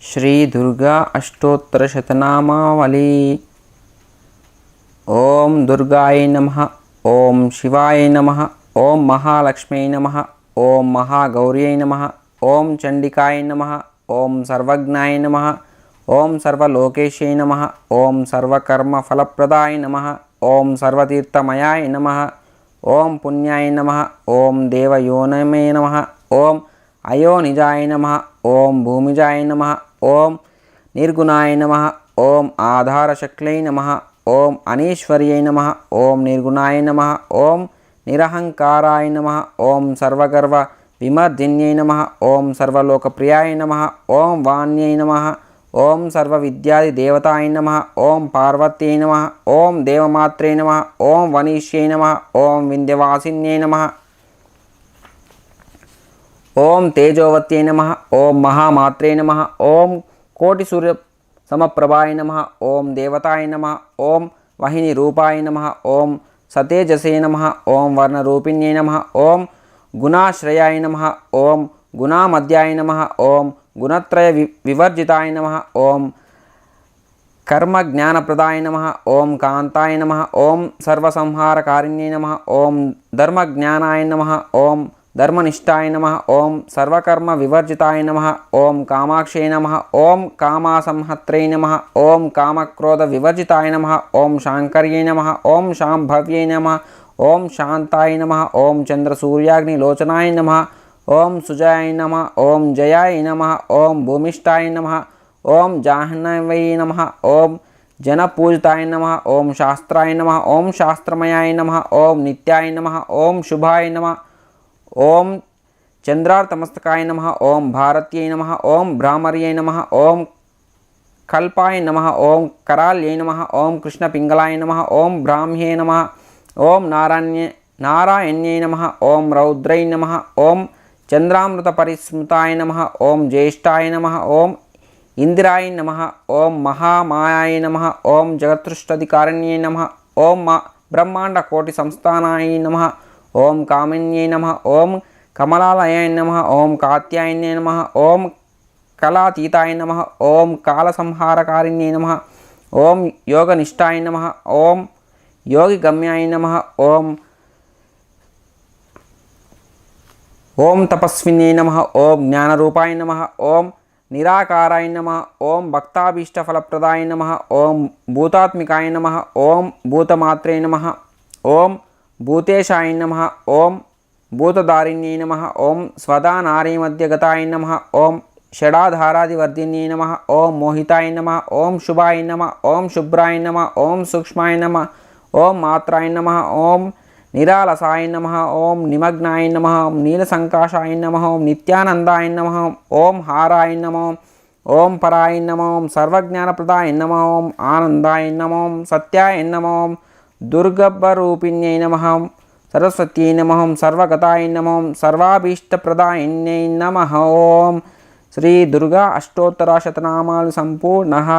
శ్రీ దుర్గా అష్టోత్తర శతనామావళి. ఓం దుర్గాయ నమః, ఓం శివాయ నమః, ఓం మహాలక్ష్మ్యై నమః, ఓం మహాగౌర్యై నమః, ఓం చండికాయ నమః, ఓం సర్వజ్ఞాయ నమః, ఓం సర్వలోకేశై నమః, ఓం సర్వకర్మఫలప్రదాయ నమః, ఓం సర్వతీర్థమయాయ నమః, ఓం పుణ్యాయ నమః, ఓం దేవయోనమే నమః, ఓం అయోనిజాయ నమః, ఓం భూమిజాయ నమః, ఓం నిర్గుణాయ నమః, ఓం ఆధారశక్లై నమః, ఓం అనీశ్వర్యై నమః, ఓం నిర్గుణాయ నమః, ఓం నిరహంకారాయ నమః, ఓం సర్వగర్వ విమర్దిన్యై నమః, ఓం సర్వలోకప్రియాయ నమః, ఓం వాణ్యై నమః, ఓం సర్వవిద్యాది దేవతాయ నమః, ఓం పార్వత్యై నమః, ఓం దేవమాత్రే నమః, ఓం వనీష్యై నమః, ఓం వింధ్యవాసిన్యై నమః, ఓం తేజోవత్యై నమః, ఓం మహామాత్రే నమః, ఓం కోటి సూర్య సమప్రభాయ నమః, ఓం దేవతాయ నమః, ఓం వాహిని రూపాయ నమః, ఓం సతేజసే నమః, ఓం వర్ణరూపిణ్యై నమః, ఓం గుణాశ్రయాయ నమః, ఓం గుణామధ్యాయ నమః, ఓం గుణత్రయ వివర్జితాయ నమః, ఓం కర్మజ్ఞానప్రదాయ నమః, ఓం కాంతాయ నమః, ఓం సర్వసంహారకారిణ్యై నమః, ఓం ధర్మజ్ఞానాయ నమః, ఓం ధర్మనిష్టాయ నమః, ఓం సర్వకర్మ వివర్జితాయ నమః, ఓం కామాక్షై నమః, ఓం కామాసంహత్రై నమః, ఓం కామక్రోధ వివర్జితాయ నమః, ఓం శాంకర్యై నమః, ఓం శాంభవ్యై నమః, ఓం శాంతాయ నమః, ఓం చంద్రసూర్యాగ్నిలోచనాయ నమః, ఓం సుజాయ నమః, ఓం జయాయ నమః, ఓం భూమిష్టాయ నమః, ఓం జాహ్నవై నమః, ఓం జనపూజితాయ నమః, ఓం శాస్త్రాయ నమః, ఓం శాస్త్రమయాయ నమః, ఓం నిత్యాయ నమః, ఓం శుభాయ నమః, ఓం చంద్రార్తమస్తకాయ నమః, ఓం భారత్యై నమః, ఓం భ్రామర్యై నమః, ఓం కల్పాయ నమః, ఓం కరాల్యై నమః, ఓం కృష్ణపింగళాయ నమః, ఓం బ్రాహ్మ్యై నమః, ఓం నారాయణ్యై నమః, ఓం రౌద్రై నమః, ఓం చంద్రామృత పరిస్మృతాయ నమః, ఓం జ్యేష్ఠాయ నమః, ఓం ఇందిరాయ నమః, ఓం మహామాయాయ నమః, ఓం జగత్సృష్ట్యధికారిణ్యై నమః, ఓం బ్రహ్మాండ కోటి సంస్థానాయ నమః, ఓం కామిన్యై నమః, ఓం కమలాలయాయ నమః, ఓం కాత్యాయన్యై నమః, ఓం కళాతీతాయ నమః, ఓం కాలసంహారకారిణ్యై నమః, ఓం యోగనిష్టాయ నమః, ఓం యోగిగమ్యాయ నమః, ఓం తపస్విన్యై నమః, ఓం జ్ఞానరూపాయ నమః, ఓం నిరాకారాయ నమః, ఓం భక్తాభీష్టఫలప్రదాయ నమః, ఓం భూతాత్మికాయ నమః, ఓం భూతమాత్రే నమః, ఓం భూతేశాయ నమః, ఓం భూతధారిణ్యై నమః, ఓం స్వదా నారీమధ్యగతాయ నమః, ఓం షడాధారాదివర్ధిన్యై నమః, ఓం మోహితాయ నమః, ఓం శుభాయ నమః, ఓం శుభ్రాయ నమః, ఓం సూక్ష్మాయ నమః, ఓం మాత్రాయ నమః, ఓం నిరాలసాయ నమః, ఓం నిమగ్నాయ నమః, ఓం నీలసంకాశాయ నమః, ఓం నిత్యానందాయ నమః, ఓం హారాయ నమః, ఓం పరాయ నమః, ఓం సర్వజ్ఞానప్రదాయ నమః, ఓం ఆనందాయ నమః, ఓం సత్యాయ నమః, ఓం దుర్గబ్బరూపిణ్యై నమః, సరస్వత్యై నమః, సర్వగతాయ నమః, సర్వాభీష్టప్రదాయిన్యై నమః. ఓం శ్రీ దుర్గా అష్టోత్తర శతనామాలు సంపూర్ణః.